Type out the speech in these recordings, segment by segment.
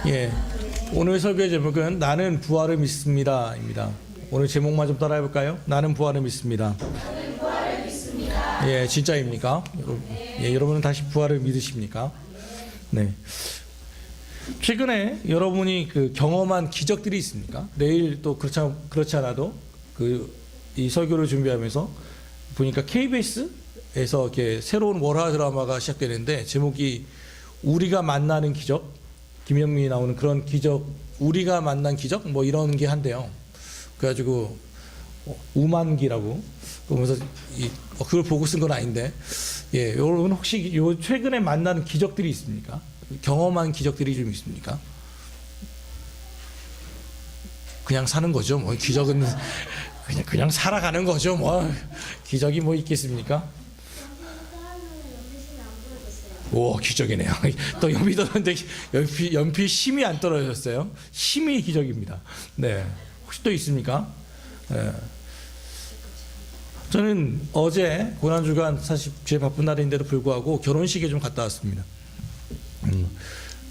예, 오늘 설교의 제목은 나는 부활을 믿습니다입니다. 오늘 제목만 좀 따라해 볼까요? 나는 부활을 믿습니다. 예, 진짜입니까? 예, 여러분은 다시 부활을 믿으십니까? 네. 최근에 여러분이 그 경험한 기적들이 있습니까? 내일 또 그렇지 않아도 이 설교를 준비하면서 보니까 KBS에서 이렇게 새로운 월화 드라마가 시작되는데 제목이 우리가 만나는 기적, 김영민이 나오는 그런 기적, 우리가 만난 기적 뭐 이런 게 한대요. 그래가지고 우만기라고 그러면서 그걸 보고 쓴 건 아닌데, 예, 여러분 혹시 요 최근에 만난 기적들이 있습니까? 경험한 기적들이 좀 있습니까? 그냥 사는 거죠. 뭐 기적은 그냥 살아가는 거죠. 뭐 기적이 뭐 있겠습니까? 오, 기적이네요. 또 연필 떨었는데 연필 심이 안 떨어졌어요. 심이 기적입니다. 네, 혹시 또 있습니까? 네. 저는 어제 고난주간 사실 제일 바쁜 날인데도 불구하고 결혼식에 좀 갔다 왔습니다.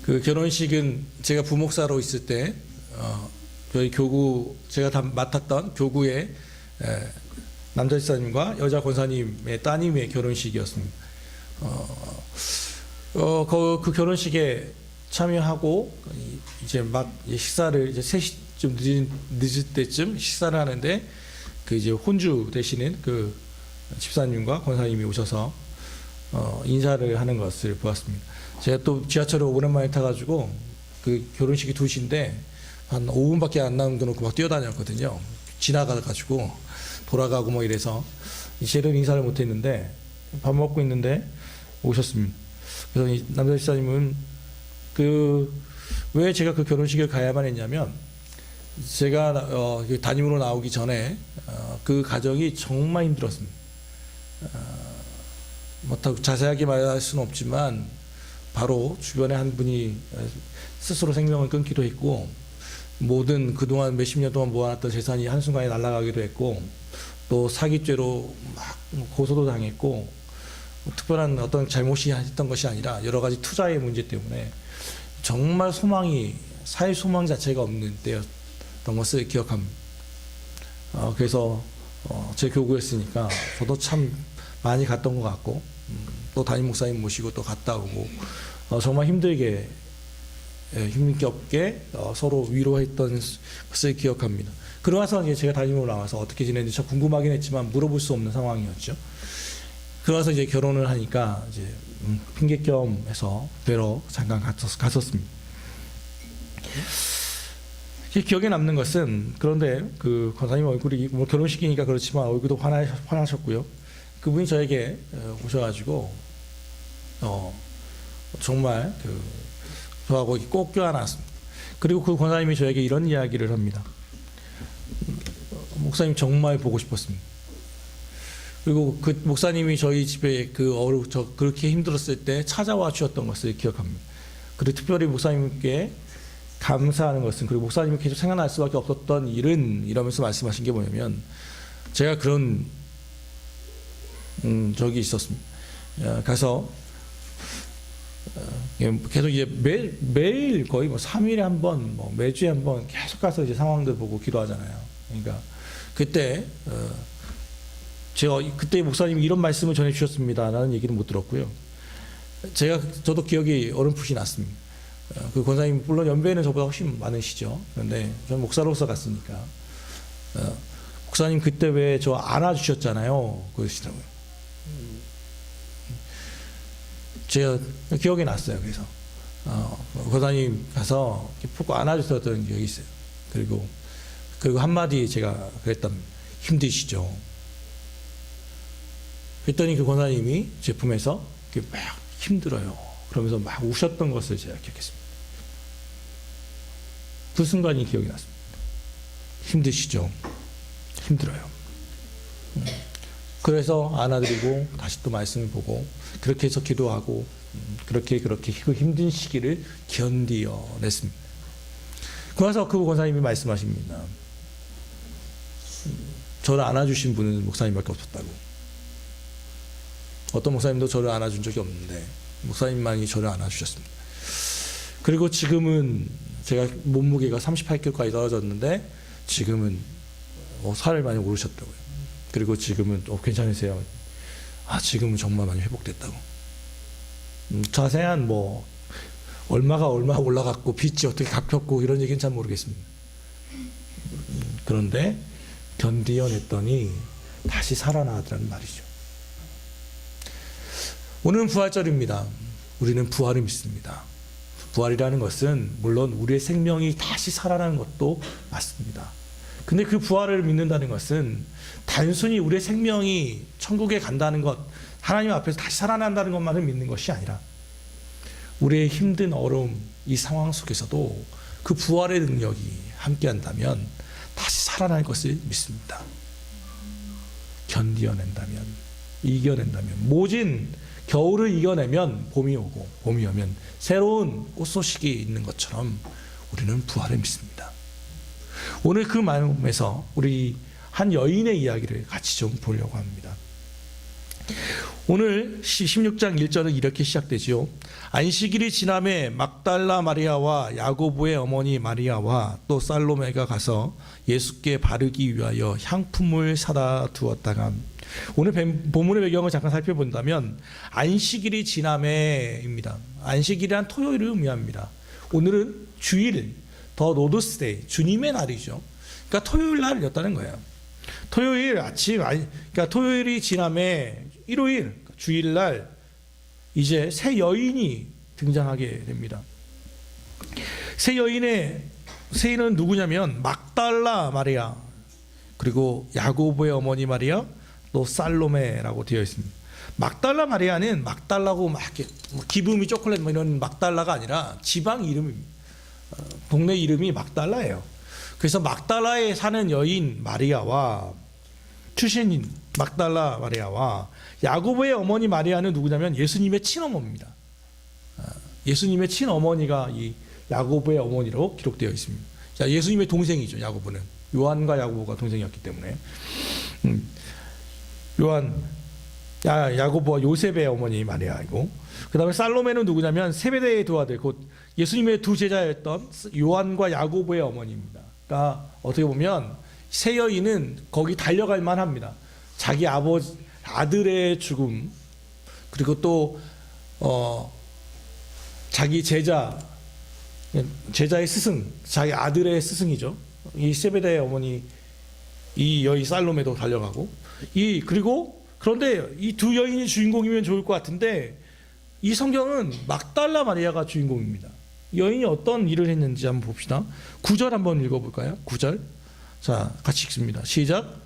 그 결혼식은 제가 부목사로 있을 때 저희 교구 제가 다 맡았던 교구의 남자 집사님과 여자 권사님의 따님의 결혼식이었습니다. 그 결혼식에 참여하고 이제 막 식사를 이제 3시쯤 늦을 때쯤 식사를 하는데 그 이제 혼주 되시는 그 집사님과 권사님이 오셔서 인사를 하는 것을 보았습니다. 제가 또 지하철을 오랜만에 타가지고 그 결혼식이 2시인데 한 5분밖에 안 남겨놓고 막 뛰어다녔거든요. 지나가가지고 돌아가고 뭐 이래서 제대로 인사를 못했는데 밥 먹고 있는데 오셨습니다. 그래서 이 남자 집사님은 왜 제가 그 결혼식을 가야만 했냐면 제가 담임으로 나오기 전에 그 가정이 정말 힘들었습니다. 뭐 자세하게 말할 수는 없지만 바로 주변에 한 분이 스스로 생명을 끊기도 했고 모든 그동안 몇십 년 동안 모아놨던 재산이 한순간에 날아가기도 했고 또 사기죄로 막 고소도 당했고 특별한 어떤 잘못이 했던 것이 아니라 여러 가지 투자의 문제 때문에 정말 사회 소망 자체가 없는 때였던 것을 기억합니다. 그래서 제 교구였으니까 저도 참 많이 갔던 것 같고 또 담임 목사님 모시고 또 갔다 오고 정말 힘들게 힘겹게 서로 위로했던 것을 기억합니다. 그러고 나서 이제 제가 담임으로 나와서 어떻게 지냈는지 참 궁금하긴 했지만 물어볼 수 없는 상황이었죠. 그러면서 이제 결혼을 하니까 이제 핑계 겸 해서 뵈러 잠깐 갔었습니다. 기억에 남는 것은 그런데 그 권사님 얼굴이 뭐 결혼식이니까 그렇지만 얼굴도 환하셨고요. 그분이 저에게 오셔가지고 정말 저하고 꼭 껴안았습니다. 그리고 그 권사님이 저에게 이런 이야기를 합니다. 목사님 정말 보고 싶었습니다. 그리고 그 목사님이 저희 집에 그렇게 힘들었을 때 찾아와 주셨던 것을 기억합니다. 그리고 특별히 목사님께 감사하는 것은 그리고 목사님이 계속 생각날 수밖에 없었던 일은 이러면서 말씀하신 게 뭐냐면 제가 그런 적이 있었습니다. 가서 계속 이제 매일 거의 뭐 3일에 한 번, 뭐 매주에 한 번 계속 가서 이제 상황들 보고 기도하잖아요. 그러니까 그때 제가 그때 목사님이 이런 말씀을 전해 주셨습니다라는 얘기는 못 들었고요. 저도 기억이 어렴풋이 났습니다. 그 권사님 물론 연배는 저보다 훨씬 많으시죠. 그런데 저는 목사로서 갔으니까 목사님 그때 왜 저 안아주셨잖아요. 그러시더라고요. 제가 기억이 났어요. 그래서 권사님 가서 푹 안아주셨던 기억이 있어요. 그리고 한마디 제가 그랬던 힘드시죠. 그랬더니 그 권사님이 제 품에서 막 힘들어요. 그러면서 막 우셨던 것을 제가 기억했습니다. 그 순간이 기억이 났습니다. 힘드시죠? 힘들어요. 그래서 안아드리고 다시 또 말씀을 보고 그렇게 해서 기도하고 그렇게 그 힘든 시기를 견디어냈습니다. 그래서 그 권사님이 말씀하십니다. 저를 안아주신 분은 목사님밖에 없었다고. 어떤 목사님도 저를 안아준 적이 없는데 목사님만이 저를 안아주셨습니다. 그리고 지금은 제가 몸무게가 38kg까지 떨어졌는데 지금은 살을 많이 오르셨다고요. 그리고 지금은 괜찮으세요? 지금은 정말 많이 회복됐다고. 자세한 얼마 올라갔고 빚이 어떻게 갚였고 이런 얘기는 잘 모르겠습니다. 그런데 견디어냈더니 다시 살아나더라는 말이죠. 오늘은 부활절입니다. 우리는 부활을 믿습니다. 부활이라는 것은 물론 우리의 생명이 다시 살아나는 것도 맞습니다. 근데 그 부활을 믿는다는 것은 단순히 우리의 생명이 천국에 간다는 것, 하나님 앞에서 다시 살아난다는 것만을 믿는 것이 아니라 우리의 힘든 어려움, 이 상황 속에서도 그 부활의 능력이 함께한다면 다시 살아날 것을 믿습니다. 견디어낸다면, 이겨낸다면, 모진 겨울을 이겨내면 봄이 오고, 봄이 오면 새로운 꽃소식이 있는 것처럼 우리는 부활을 믿습니다. 오늘 그 마음에서 우리 한 여인의 이야기를 같이 좀 보려고 합니다. 오늘 16장 1절은 이렇게 시작되지요. 안식일이 지남에 막달라 마리아와 야고보의 어머니 마리아와 또 살로메가 가서 예수께 바르기 위하여 향품을 사다 두었다가, 오늘 본문의 배경을 잠깐 살펴본다면 안식일이 지남에입니다. 안식일이란 토요일을 의미합니다. 오늘은 주일, 더 로드스데이, 주님의 날이죠. 그러니까 토요일 날이었다는 거예요. 토요일 아침, 그러니까 토요일이 지남에 일요일, 주일날 이제 새 여인이 등장하게 됩니다. 새 여인은 누구냐면 막달라 마리아, 그리고 야고보의 어머니 마리아, 또 살로메라고 되어 있습니다. 막달라 마리아는 막달라고 막 이렇게 기브미 초콜릿 이런 막달라가 아니라 지방 이름입니다. 동네 이름이 막달라예요. 그래서 막달라에 사는 여인 마리아와 출신인 막달라 마리아와 야고보의 어머니 마리아는 누구냐면 예수님의 친어머니입니다. 예수님의 친어머니가 이 야고보의 어머니로 기록되어 있습니다. 자, 예수님의 동생이죠. 야고보는 요한과 야고보가 동생이었기 때문에 야고보와 요셉의 어머니 마리아이고, 그 다음에 살로메는 누구냐면 세베대의 두 아들, 곧 예수님의 두 제자였던 요한과 야고보의 어머니입니다. 그러니까 어떻게 보면 새 여인은 거기 달려갈 만합니다. 자기 아들의 죽음, 그리고 또 자기 제자의 스승, 자기 아들의 스승이죠. 이 세베대의 어머니, 이 여인 살로메도 달려가고, 그런데 이 두 여인이 주인공이면 좋을 것 같은데 이 성경은 막달라 마리아가 주인공입니다. 여인이 어떤 일을 했는지 한번 봅시다. 9절 한번 읽어볼까요? 9절. 자, 같이 읽습니다. 시작.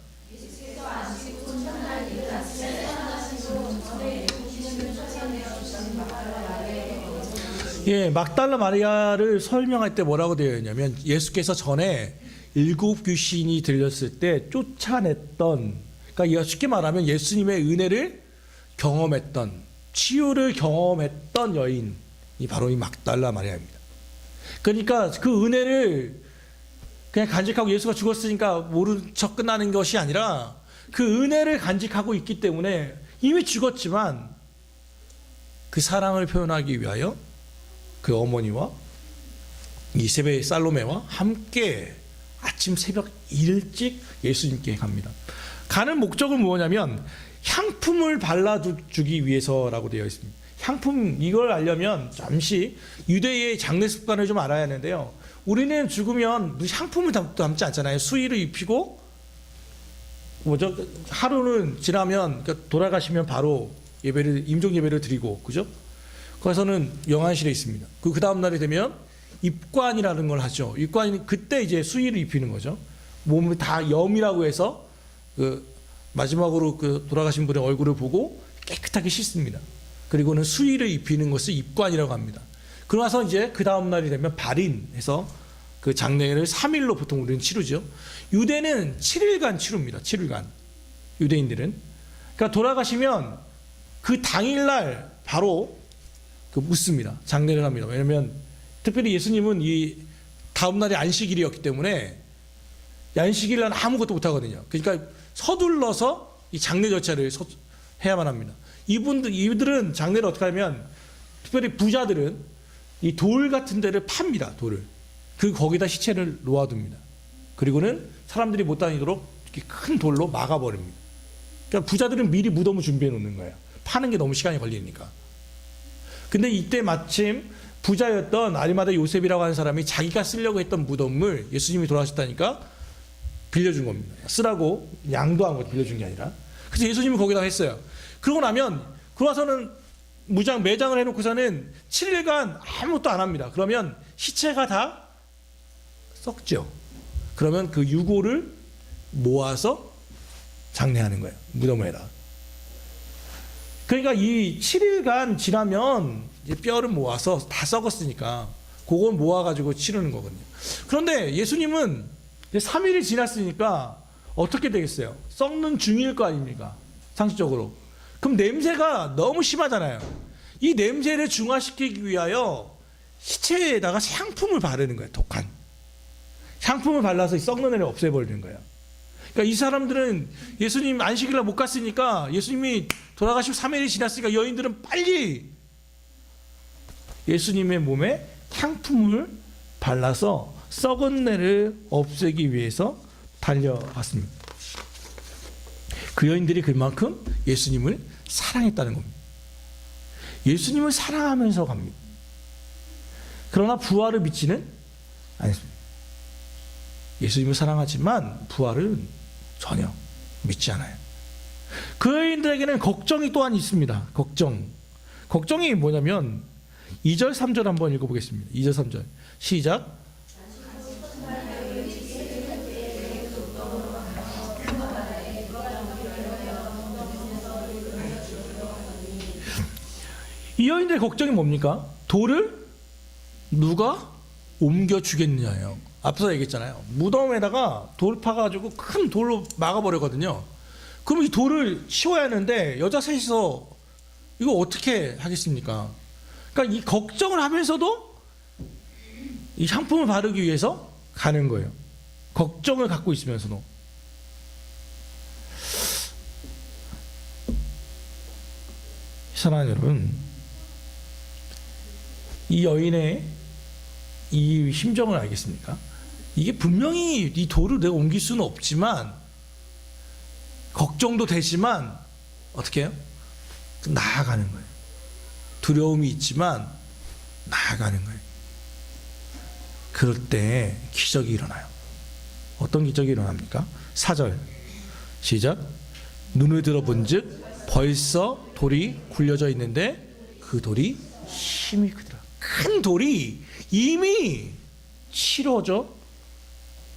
예, 막달라 마리아를 설명할 때 뭐라고 되어 있냐면, 예수께서 전에 7 귀신이 들렸을 때 쫓아냈던, 그러니까 쉽게 말하면 예수님의 은혜를 경험했던, 치유를 경험했던 여인이 바로 이 막달라 마리아입니다. 그러니까 그 은혜를 그냥 간직하고 예수가 죽었으니까 모른 척 끝나는 것이 아니라 그 은혜를 간직하고 있기 때문에 이미 죽었지만 그 사랑을 표현하기 위하여 그 어머니와 이 세베 살로메와 함께 아침 새벽 일찍 예수님께 갑니다. 가는 목적은 뭐냐면 향품을 발라주기 위해서라고 되어 있습니다. 향품, 이걸 알려면 잠시 유대의 장례 습관을 좀 알아야 하는데요. 우리는 죽으면 향품을 담지 않잖아요. 수의를 입히고 하루는 지나면, 그러니까 돌아가시면 바로 임종 예배를 드리고, 그죠? 거기서는 영안실에 있습니다. 그 다음 날이 되면 입관이라는 걸 하죠. 입관이 그때 이제 수의를 입히는 거죠. 몸을 다 염이라고 해서 마지막으로 돌아가신 분의 얼굴을 보고 깨끗하게 씻습니다. 그리고는 수의를 입히는 것을 입관이라고 합니다. 그러고 나서 이제 그 다음 날이 되면 발인해서 그 장례를 3일로 보통 우리는 치르죠. 유대는 7일간 치릅니다. 7일간. 유대인들은. 그러니까 돌아가시면 그 당일날 바로 묻습니다. 장례를 합니다. 왜냐하면 특별히 예수님은 이 다음 날이 안식일이었기 때문에 안식일날 아무것도 못 하거든요. 그러니까 서둘러서 이 장례 절차를 해야만 합니다. 이들은 장례를 어떻게 하면, 특별히 부자들은 이 돌 같은 데를 팝니다. 돌을. 거기다 시체를 놓아둡니다. 그리고는 사람들이 못 다니도록 이렇게 큰 돌로 막아버립니다. 그러니까 부자들은 미리 무덤을 준비해 놓는 거예요. 파는 게 너무 시간이 걸리니까. 근데 이때 마침 부자였던 아리마다 요셉이라고 하는 사람이 자기가 쓰려고 했던 무덤을 예수님이 돌아가셨다니까 빌려준 겁니다. 쓰라고 양도한 거 빌려준 게 아니라. 그래서 예수님이 거기다 했어요. 그러고 나면 그러고서는 매장을 해놓고서는 7일간 아무것도 안 합니다. 그러면 시체가 다 썩죠. 그러면 그 유골을 모아서 장례하는 거예요. 무덤에다. 그러니까 이 7일간 지나면 이제 뼈를 모아서 다 썩었으니까 그걸 모아가지고 치르는 거거든요. 그런데 예수님은 3일이 지났으니까 어떻게 되겠어요? 썩는 중일 거 아닙니까? 상식적으로. 그럼 냄새가 너무 심하잖아요. 이 냄새를 중화시키기 위하여 시체에다가 향품을 바르는 거예요. 독한 향품을 발라서 썩는 애를 없애버리는 거예요. 그러니까 이 사람들은 예수님 안식일날 못 갔으니까, 예수님이 돌아가시고 3일이 지났으니까 여인들은 빨리 예수님의 몸에 향품을 발라서 썩은 내를 없애기 위해서 달려갔습니다. 그 여인들이 그만큼 예수님을 사랑했다는 겁니다. 예수님을 사랑하면서 갑니다. 그러나 부활을 믿지는 않습니다. 예수님을 사랑하지만 부활은 전혀 믿지 않아요. 그 여인들에게는 걱정이 또한 있습니다. 걱정이 뭐냐면 2절 3절 한번 읽어보겠습니다. 2절 3절 시작. 이 여인들의 걱정이 뭡니까? 돌을 누가 옮겨주겠느냐예요. 앞서 얘기했잖아요. 무덤에다가 돌 파가지고 큰 돌로 막아버리거든요. 그럼 이 돌을 치워야 하는데 여자 셋이서 이거 어떻게 하겠습니까? 그러니까 이 걱정을 하면서도 이 향품을 바르기 위해서 가는 거예요. 걱정을 갖고 있으면서도. 사랑하는 여러분, 이 여인의 이 심정을 알겠습니까? 이게 분명히 이 돌을 내가 옮길 수는 없지만, 걱정도 되지만 어떻게 해요? 나아가는 거예요. 두려움이 있지만 나아가는 거예요. 그럴 때 기적이 일어나요. 어떤 기적이 일어납니까? 4절 시작. 눈을 들어본즉 벌써 돌이 굴려져 있는데 그 돌이 힘이 크더라. 큰 돌이 이미 치러져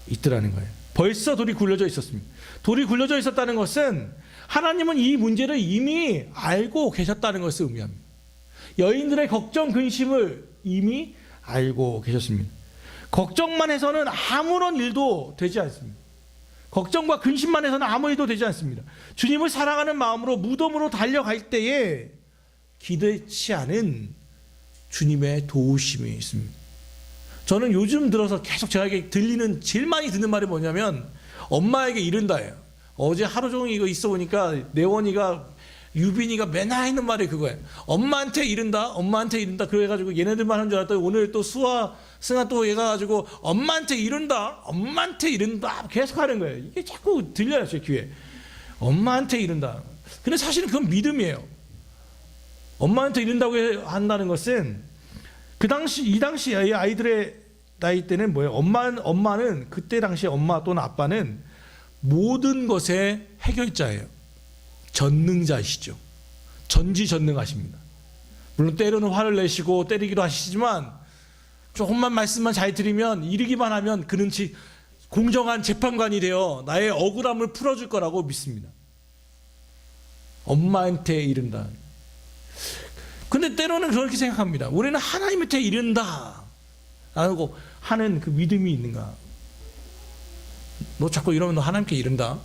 있더라는 거예요. 벌써 돌이 굴려져 있었습니다. 돌이 굴려져 있었다는 것은 하나님은 이 문제를 이미 알고 계셨다는 것을 의미합니다. 여인들의 걱정, 근심을 이미 알고 계셨습니다. 걱정만 해서는 아무런 일도 되지 않습니다. 걱정과 근심만 해서는 아무 일도 되지 않습니다. 주님을 사랑하는 마음으로 무덤으로 달려갈 때에 기대치 않은 주님의 도우심이 있습니다. 저는 요즘 들어서 계속 제가 들리는, 제일 많이 듣는 말이 뭐냐면 엄마에게 이른다예요. 어제 하루 종일 이거 있어 보니까 내원이가, 유빈이가 맨날 하는 말이 그거예요. 엄마한테 이른다, 엄마한테 이른다. 그래가지고 얘네들만 한 줄 알았더니 오늘 또 수아, 승아 또 얘가 가지고 엄마한테 이른다, 엄마한테 이른다 계속 하는 거예요. 이게 자꾸 들려요, 제 귀에. 엄마한테 이른다. 근데 사실은 그건 믿음이에요. 엄마한테 이른다고 한다는 것은 이 당시 아이들의 나이 때는 뭐예요? 엄마는 그때 당시 엄마 또는 아빠는 모든 것의 해결자예요. 전능자이시죠. 전지전능하십니다. 물론 때로는 화를 내시고 때리기도 하시지만 조금만 말씀만 잘 드리면, 이르기만 하면 그는 공정한 재판관이 되어 나의 억울함을 풀어줄 거라고 믿습니다. 엄마한테 이른다. 근데 때로는 그렇게 생각합니다. 우리는 하나님한테 이른다 라고 하는 그 믿음이 있는가? 너 자꾸 이러면 너 하나님께 이른다.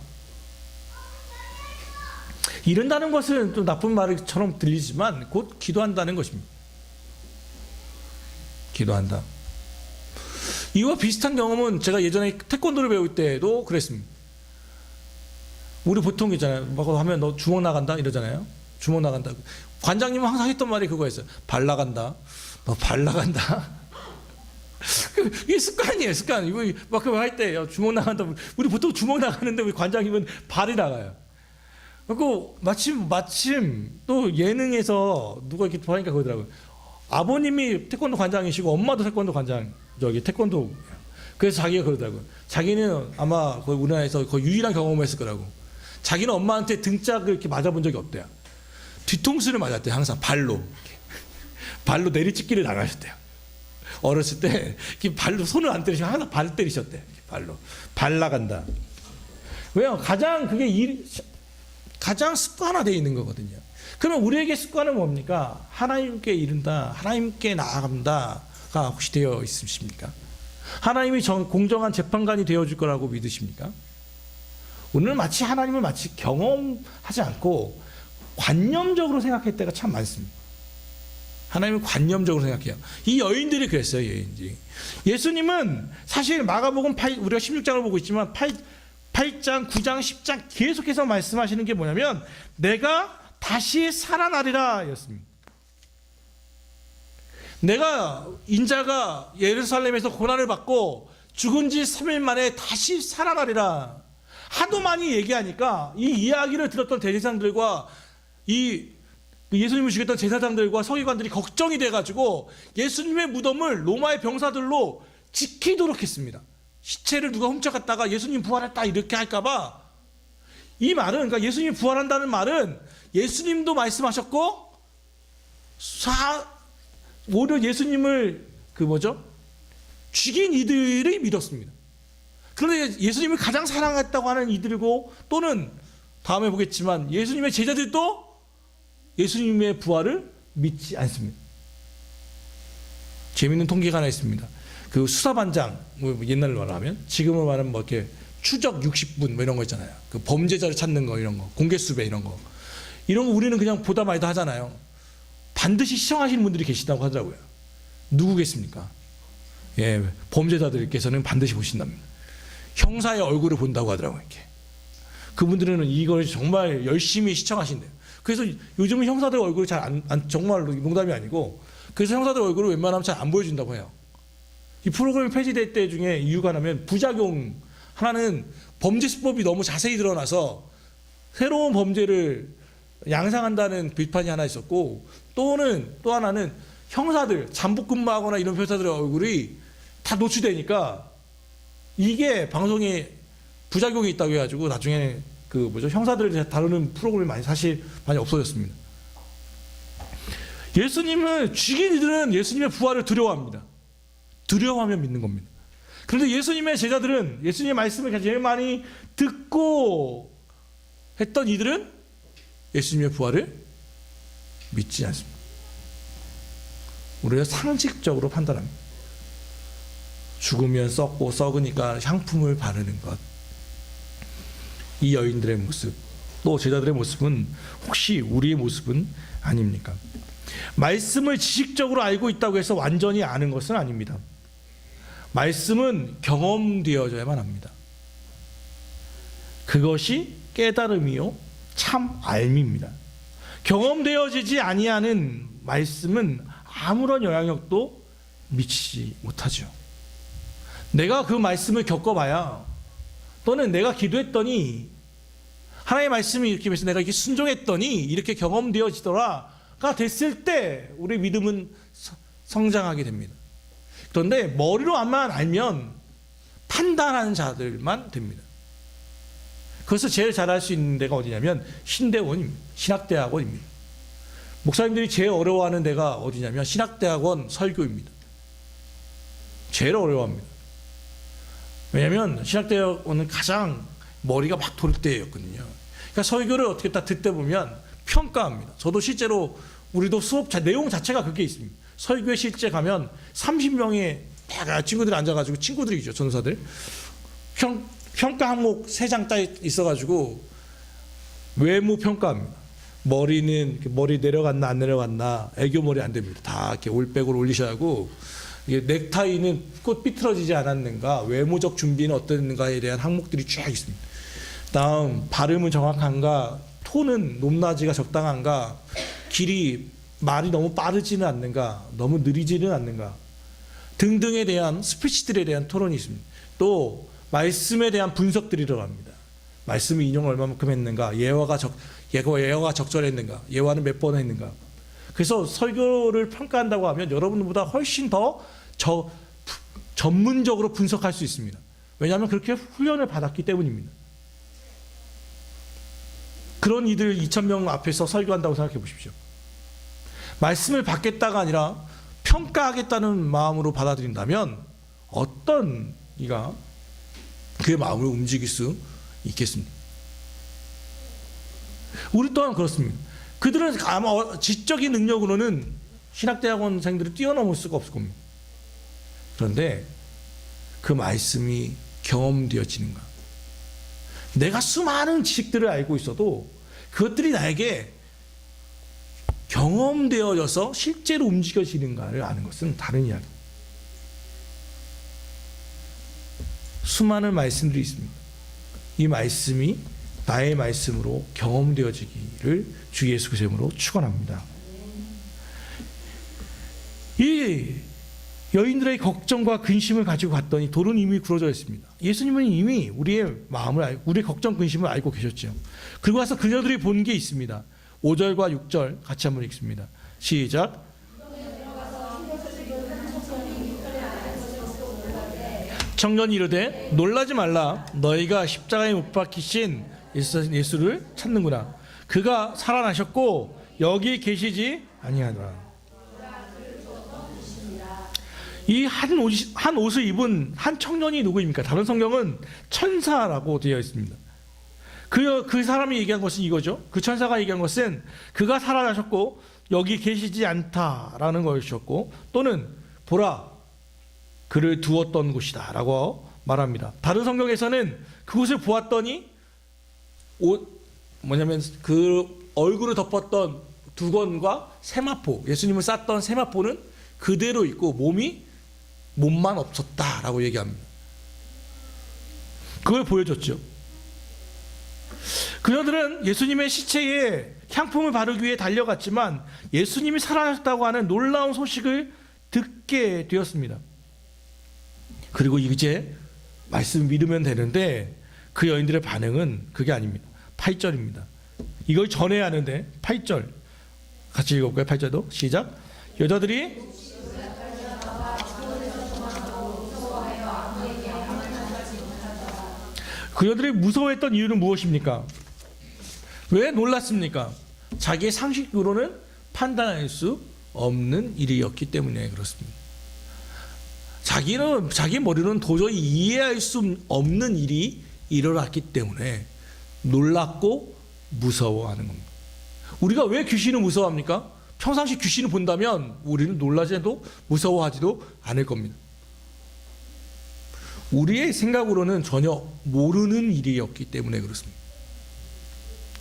이른다는 것은 또 나쁜 말처럼 들리지만 곧 기도한다는 것입니다. 기도한다. 이와 비슷한 경험은 제가 예전에 태권도를 배울 때도 그랬습니다. 우리 보통 있잖아요. 막 하면 너 주먹 나간다 이러잖아요. 주먹 나간다. 관장님은 항상 했던 말이 그거였어요. 발 나간다. 너 발 나간다. 이게 습관이에요, 습관. 이거 막 그거 할 때 주먹 나간다. 우리 보통 주먹 나가는데 우리 관장님은 발이 나가요. 그리고 마침 또 예능에서 누가 이렇게 하니까 그러더라고요. 아버님이 태권도 관장이시고 엄마도 태권도 관장, 태권도. 그래서 자기가 그러더라고요. 자기는 아마 거의 우리나라에서 거의 유일한 경험을 했을 거라고. 자기는 엄마한테 등짝을 이렇게 맞아본 적이 없대요. 뒤통수를 맞았대요. 항상 발로 내리찍기를 당하셨대요. 어렸을 때 발로 손을 안 때리시면 항상 발 때리셨대요. 발로 발 나간다. 왜요? 가장 습관화되어 있는 거거든요. 그러면 우리에게 습관은 뭡니까? 하나님께 이른다, 하나님께 나아간다가 혹시 되어 있으십니까? 하나님이 공정한 재판관이 되어줄 거라고 믿으십니까? 오늘 마치 하나님을 마치 경험하지 않고 관념적으로 생각할 때가 참 많습니다. 하나님을 관념적으로 생각해요. 이 여인들이 그랬어요. 여인들이. 예수님은 사실 마가복음 우리가 16장을 보고 있지만 8장, 9장, 10장 계속해서 말씀하시는 게 뭐냐면 내가 다시 살아나리라 였습니다. 내가 인자가 예루살렘에서 고난을 받고 죽은 지 3일 만에 다시 살아나리라. 하도 많이 얘기하니까 이 이야기를 들었던 대제사장들과 이 예수님을 죽였던 제사장들과 서기관들이 걱정이 돼가지고 예수님의 무덤을 로마의 병사들로 지키도록 했습니다. 시체를 누가 훔쳐갔다가 예수님 부활했다 이렇게 할까봐. 이 말은, 그러니까 예수님이 부활한다는 말은 예수님도 말씀하셨고 오히려 예수님을 죽인 이들이 믿었습니다. 그런데 예수님을 가장 사랑했다고 하는 이들이고 또는 다음에 보겠지만 예수님의 제자들도 예수님의 부활을 믿지 않습니다. 재미있는 통계가 하나 있습니다. 그 수사반장, 옛날 말로 하면 지금은 말하면 이렇게 추적 60분 이런 거 있잖아요. 그 범죄자를 찾는 거 이런 거, 공개수배 이런 거 우리는 그냥 보다 말다 하잖아요. 반드시 시청하시는 분들이 계시다고 하더라고요. 누구겠습니까? 예, 범죄자들께서는 반드시 보신답니다. 형사의 얼굴을 본다고 하더라고요. 이렇게. 그분들은 이걸 정말 열심히 시청하신대요. 그래서 요즘은 형사들 얼굴이 정말로 농담이 아니고 그래서 형사들 얼굴을 웬만하면 잘 안 보여준다고 해요. 이 프로그램이 폐지될 때 중에 이유가 하나는 부작용 하나는 범죄 수법이 너무 자세히 드러나서 새로운 범죄를 양상한다는 비판이 하나 있었고 또 하나는 형사들 잠복 근무하거나 이런 형사들의 얼굴이 다 노출되니까 이게 방송에 부작용이 있다고 해가지고 나중에 형사들을 다루는 프로그램이 많이 없어졌습니다. 예수님을 죽인 이들은 예수님의 부활을 두려워합니다. 두려워하면 믿는 겁니다. 그런데 예수님의 제자들은 예수님의 말씀을 제일 많이 듣고 했던 이들은 예수님의 부활을 믿지 않습니다. 우리가 상식적으로 판단합니다. 죽으면 썩고 썩으니까 향품을 바르는 것. 이 여인들의 모습, 또 제자들의 모습은 혹시 우리의 모습은 아닙니까? 말씀을 지식적으로 알고 있다고 해서 완전히 아는 것은 아닙니다. 말씀은 경험되어져야만 합니다. 그것이 깨달음이요 참 알미입니다. 경험되어지지 아니하는 말씀은 아무런 영향력도 미치지 못하죠. 내가 그 말씀을 겪어봐야 또는 내가 기도했더니 하나님의 말씀이 이렇게 해서 내가 이렇게 순종했더니 이렇게 경험되어지더라가 됐을 때 우리 믿음은 성장하게 됩니다. 그런데 머리로만 알면 판단하는 자들만 됩니다. 그래서 제일 잘할 수 있는 데가 어디냐면 신대원입니다. 신학대학원입니다. 목사님들이 제일 어려워하는 데가 어디냐면 신학대학원 설교입니다. 제일 어려워합니다. 왜냐하면 신학대학원은 가장 머리가 막 돌 때였거든요. 그러니까 설교를 어떻게 딱 듣다 보면 평가합니다. 저도 실제로 우리도 수업 내용 자체가 그게 있습니다. 설교에 실제 가면 30명의 친구들이 앉아가지고 친구들이죠. 전사들. 평가 항목 3장 딱 있어가지고 외모 평가합니다. 머리 내려갔나 안 내려갔나 애교 머리 안 됩니다. 다 이렇게 올백으로 올리셔야 하고 넥타이는 꼭 삐뚤어지지 않았는가, 외모적 준비는 어땠는가에 대한 항목들이 쫙 있습니다. 다음 발음은 정확한가, 톤은 높낮이가 적당한가, 길이 말이 너무 빠르지는 않는가, 너무 느리지는 않는가. 등등에 대한 스피치들에 대한 토론이 있습니다. 또 말씀에 대한 분석들이 들어갑니다. 말씀의 인용을 얼마만큼 했는가, 예화가 적절했는가, 예화는 몇 번 했는가. 그래서 설교를 평가한다고 하면 여러분보다 훨씬 더 전문적으로 분석할 수 있습니다. 왜냐하면 그렇게 훈련을 받았기 때문입니다. 그런 이들 2,000명 앞에서 설교한다고 생각해 보십시오. 말씀을 받겠다가 아니라 평가하겠다는 마음으로 받아들인다면 어떤 이가 그의 마음을 움직일 수 있겠습니까? 우리 또한 그렇습니다. 그들은 아마 지적인 능력으로는 신학대학원생들을 뛰어넘을 수가 없을 겁니다. 그런데 그 말씀이 경험되어지는가? 내가 수많은 지식들을 알고 있어도 그것들이 나에게 경험되어져서 실제로 움직여지는가를 아는 것은 다른 이야기입니다. 수많은 말씀들이 있습니다. 이 말씀이 나의 말씀으로 경험되어지기를 주 예수 그리스도의 이름으로 축원합니다. 이 여인들의 걱정과 근심을 가지고 갔더니 돌은 이미 굴어져 있습니다. 예수님은 이미 우리의 마음을 알고, 우리의 걱정, 근심을 알고 계셨죠. 그리고 와서 그녀들이 본 게 있습니다. 5절과 6절 같이 한번 읽습니다. 시작. 청년이 이르되 놀라지 말라. 너희가 십자가에 못 박히신 예수를 찾는구나. 그가 살아나셨고 여기 계시지 아니하더라. 이 한 옷을 입은 한 청년이 누구입니까? 다른 성경은 천사라고 되어 있습니다. 그 사람이 얘기한 것은 이거죠. 그 천사가 얘기한 것은 그가 살아나셨고 여기 계시지 않다라는 것이었고, 또는 보라 그를 두었던 곳이다 라고 말합니다. 다른 성경에서는 그곳을 보았더니 그 얼굴을 덮었던 두건과 세마포, 예수님을 쌌던 세마포는 그대로 있고 몸만 없었다라고 얘기합니다. 그걸 보여줬죠. 그녀들은 예수님의 시체에 향품을 바르기 위해 달려갔지만 예수님이 살아나셨다고 하는 놀라운 소식을 듣게 되었습니다. 그리고 이제 말씀 믿으면 되는데 그 여인들의 반응은 그게 아닙니다. 8절입니다. 이걸 전해야 하는데 8절 같이 읽어볼까요? 8절도 시작. 여자들이 그녀들이 무서워했던 이유는 무엇입니까? 왜 놀랐습니까? 자기의 상식으로는 판단할 수 없는 일이었기 때문에 그렇습니다. 자기 머리로는 도저히 이해할 수 없는 일이 일어났기 때문에 놀랍고 무서워하는 겁니다. 우리가 왜 귀신을 무서워합니까? 평상시 귀신을 본다면 우리는 놀라지도 무서워하지도 않을 겁니다. 우리의 생각으로는 전혀 모르는 일이었기 때문에 그렇습니다.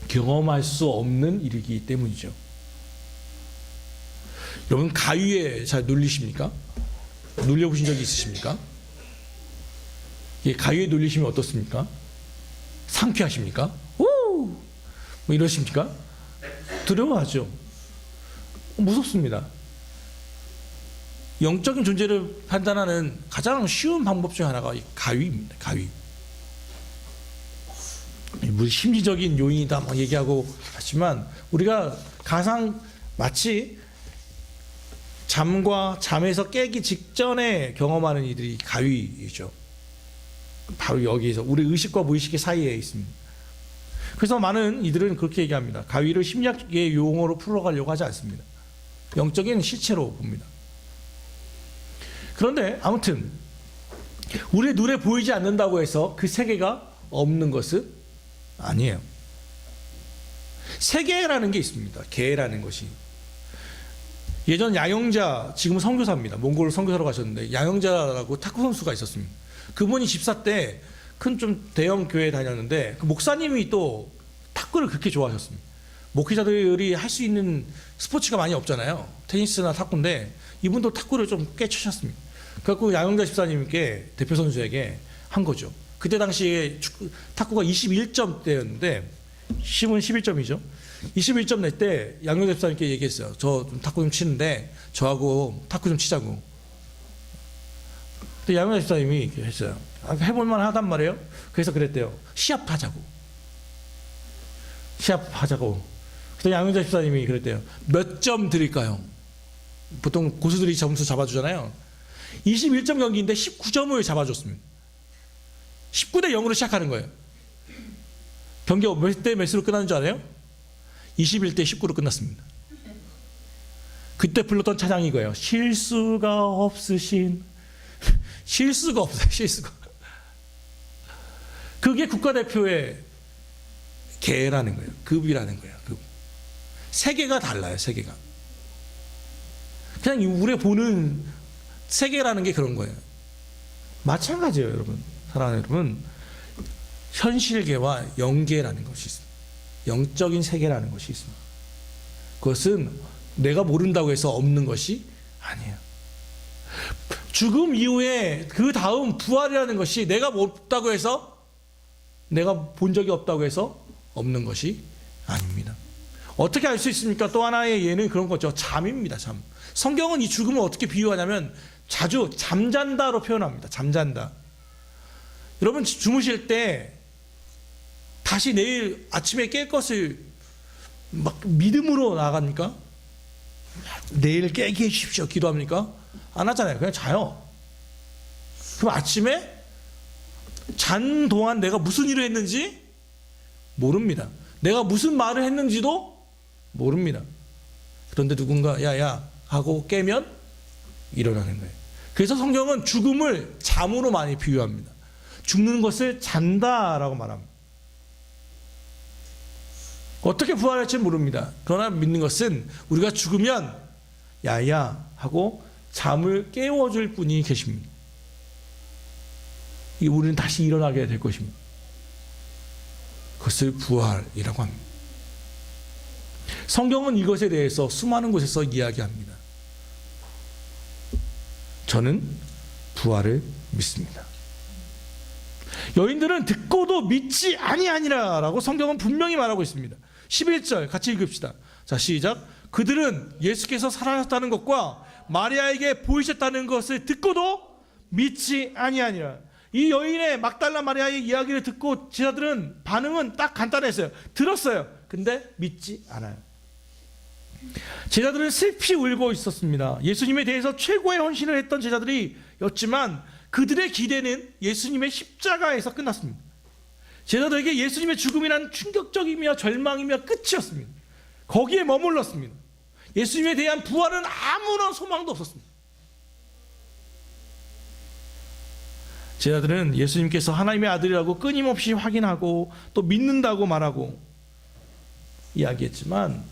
경험할 수 없는 일이기 때문이죠. 여러분 가위에 잘 눌리십니까? 눌려보신 적이 있으십니까? 가위에 눌리시면 어떻습니까? 상쾌하십니까? 오! 뭐 이러십니까? 두려워하죠. 무섭습니다. 영적인 존재를 판단하는 가장 쉬운 방법 중 하나가 이 가위입니다. 가위. 심리적인 요인이다 막 얘기하고 하지만 우리가 가상 마치 잠에서 깨기 직전에 경험하는 이들이 가위이죠. 바로 여기에서 우리 의식과 무의식의 사이에 있습니다. 그래서 많은 이들은 그렇게 얘기합니다. 가위를 심리학의 용어로 풀어가려고 하지 않습니다. 영적인 실체로 봅니다. 그런데 아무튼 우리 눈에 보이지 않는다고 해서 그 세계가 없는 것은 아니에요. 세계라는 게 있습니다. 개라는 것이. 예전 양영자, 지금 선교사입니다. 몽골 선교사로 가셨는데 양영자라고 탁구 선수가 있었습니다. 그분이 집사 때 큰 좀 대형 교회에 다녔는데 그 목사님이 또 탁구를 그렇게 좋아하셨습니다. 목회자들이 할 수 있는 스포츠가 많이 없잖아요. 테니스나 탁구인데 이분도 탁구를 좀 꽤 치셨습니다. 그래서 양영자 집사님께 대표 선수에게 한 거죠. 그때 당시에 탁구가 21점대였는데 심은 11점이죠. 21점 낼 때 양영자 집사님께 얘기했어요. 저 좀 탁구 좀 치는데 저하고 탁구 좀 치자고. 그때 양현자 집사님이 이렇게 했어요. 해볼만 하단 말이에요. 그래서 그랬대요. 시합하자고. 그때 양현자 집사님이 그랬대요. 몇 점 드릴까요? 보통 고수들이 점수 잡아주잖아요. 21점 경기인데 19점을 잡아줬습니다. 19대 0으로 시작하는 거예요. 경기가 몇 대 몇으로 끝나는 줄 알아요? 21대 19로 끝났습니다. 그때 불렀던 찬양이 이거예요. 실수가 없으신. 실수가 없어요. 실수가. 그게 국가대표의 계라는 거예요. 급이라는 거예요. 급. 세계가 달라요. 세계가. 그냥 우리가 보는 세계라는 게 그런 거예요. 마찬가지예요. 여러분. 사랑하는 여러분. 현실계와 영계라는 것이 있습니다. 영적인 세계라는 것이 있습니다. 그것은 내가 모른다고 해서 없는 것이 아니에요. 죽음 이후에 그 다음 부활이라는 것이 내가 없다고 해서, 내가 본 적이 없다고 해서 없는 것이 아닙니다. 어떻게 알 수 있습니까? 또 하나의 예는 그런 거죠. 잠입니다. 잠. 성경은 이 죽음을 어떻게 비유하냐면 자주 잠잔다로 표현합니다. 잠잔다. 여러분 주무실 때 다시 내일 아침에 깰 것을 막 믿음으로 나갑니까? 내일 깨게 해주십시오 기도합니까? 안 하잖아요. 그냥 자요. 그럼 아침에 잔 동안 내가 무슨 일을 했는지 모릅니다. 내가 무슨 말을 했는지도 모릅니다. 그런데 누군가 야야 하고 깨면 일어나는 거예요. 그래서 성경은 죽음을 잠으로 많이 비유합니다. 죽는 것을 잔다라고 말합니다. 어떻게 부활할지 모릅니다. 그러나 믿는 것은 우리가 죽으면 야야 하고 잠을 깨워줄 분이 계십니다. 우리는 다시 일어나게 될 것입니다. 그것을 부활이라고 합니다. 성경은 이것에 대해서 수많은 곳에서 이야기합니다. 저는 부활을 믿습니다. 여인들은 듣고도 믿지 아니하니라 라고 성경은 분명히 말하고 있습니다. 11절 같이 읽읍시다. 자, 시작. 그들은 예수께서 살아났다는 것과 마리아에게 보이셨다는 것을 듣고도 믿지 아니하니라. 이 여인의 막달라 마리아의 이야기를 듣고 제자들은 반응은 딱 간단했어요. 들었어요. 근데 믿지 않아요. 제자들은 슬피 울고 있었습니다. 예수님에 대해서 최고의 헌신을 했던 제자들이었지만 그들의 기대는 예수님의 십자가에서 끝났습니다. 제자들에게 예수님의 죽음이란 충격적이며 절망이며 끝이었습니다. 거기에 머물렀습니다. 예수님에 대한 부활은 아무런 소망도 없었습니다. 제자들은 예수님께서 하나님의 아들이라고 끊임없이 확인하고 또 믿는다고 말하고 이야기했지만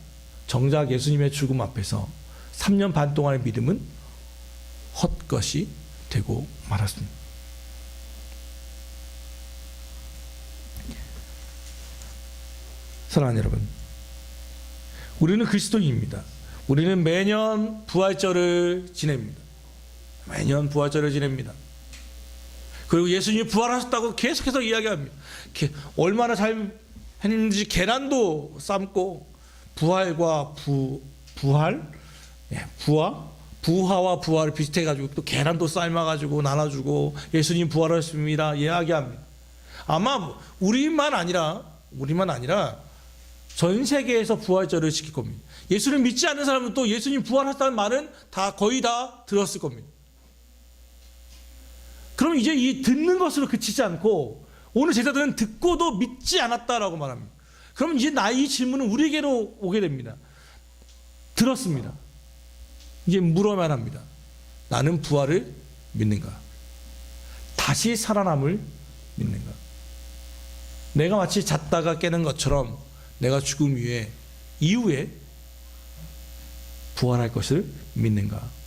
정작 예수님의 죽음 앞에서 3년 반 동안의 믿음은 헛것이 되고 말았습니다. 사랑하는 여러분, 우리는 그리스도인입니다. 우리는 매년 부활절을 지냅니다. 매년 부활절을 지냅니다. 그리고 예수님이 부활하셨다고 계속해서 이야기합니다. 얼마나 잘 했는지 계란도 삶고 부활과 부활, 부화와 부활을 비슷해가지고 또 계란도 삶아가지고 나눠주고 예수님 부활하셨습니다 이야기합니다. 아마 우리만 아니라 전 세계에서 부활절을 지킬 겁니다. 예수를 믿지 않는 사람은 또 예수님 부활하셨다는 말은 거의 다 들었을 겁니다. 그럼 이제 이 듣는 것으로 그치지 않고 오늘 제자들은 듣고도 믿지 않았다라고 말합니다. 그럼 이제 이 질문은 우리에게로 오게 됩니다. 들었습니다. 이제 물어야만 합니다. 나는 부활을 믿는가? 다시 살아남을 믿는가? 내가 마치 잤다가 깨는 것처럼 내가 죽음 이후에 부활할 것을 믿는가?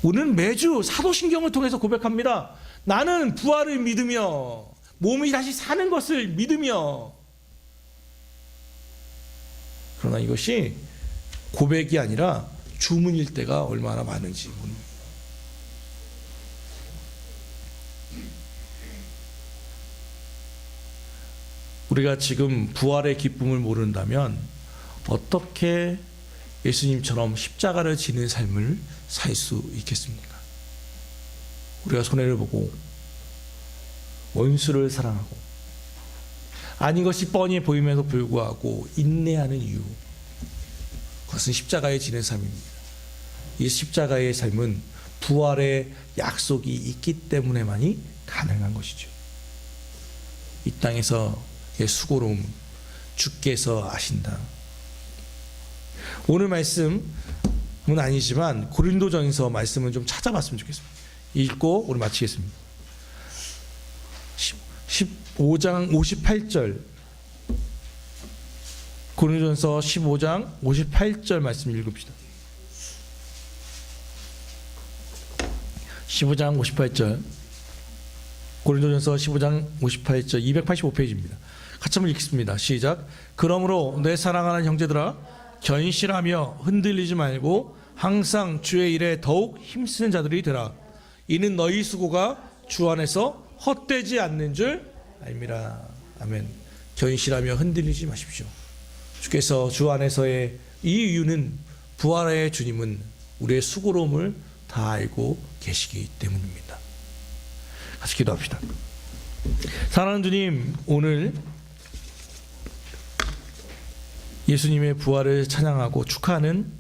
우리는 매주 사도신경을 통해서 고백합니다. 나는 부활을 믿으며 몸이 다시 사는 것을 믿으며. 그러나 이것이 고백이 아니라 주문일 때가 얼마나 많은지 모릅니다. 우리가 지금 부활의 기쁨을 모른다면 어떻게 예수님처럼 십자가를 지는 삶을 살 수 있겠습니까? 우리가 손해를 보고 원수를 사랑하고 아닌 것이 뻔히 보임에도 불구하고 인내하는 이유, 그것은 십자가의 지는 삶입니다. 이 십자가의 삶은 부활의 약속이 있기 때문에만이 가능한 것이죠. 이 땅에서의 수고로움 주께서 아신다. 오늘 말씀은 아니지만 고린도전서 말씀은 좀 찾아봤으면 좋겠습니다. 읽고 오늘 마치겠습니다. 15장 58절, 고린도전서 15장 58절 말씀 읽읍시다. 15장 58절, 고린도전서 15장 58절 285페이지입니다. 같이 한번 읽겠습니다. 시작. 그러므로 내 사랑하는 형제들아, 견실하며 흔들리지 말고 항상 주의 일에 더욱 힘쓰는 자들이 되라. 이는 너희 수고가 주 안에서 헛되지 않는 줄 알미라. 아멘. 견실하며 흔들리지 마십시오. 주께서 주 안에서의 이 이유는 부활의 주님은 우리의 수고로움을 다 알고 계시기 때문입니다. 같이 기도합시다. 사랑하는 주님, 오늘 예수님의 부활을 찬양하고 축하하는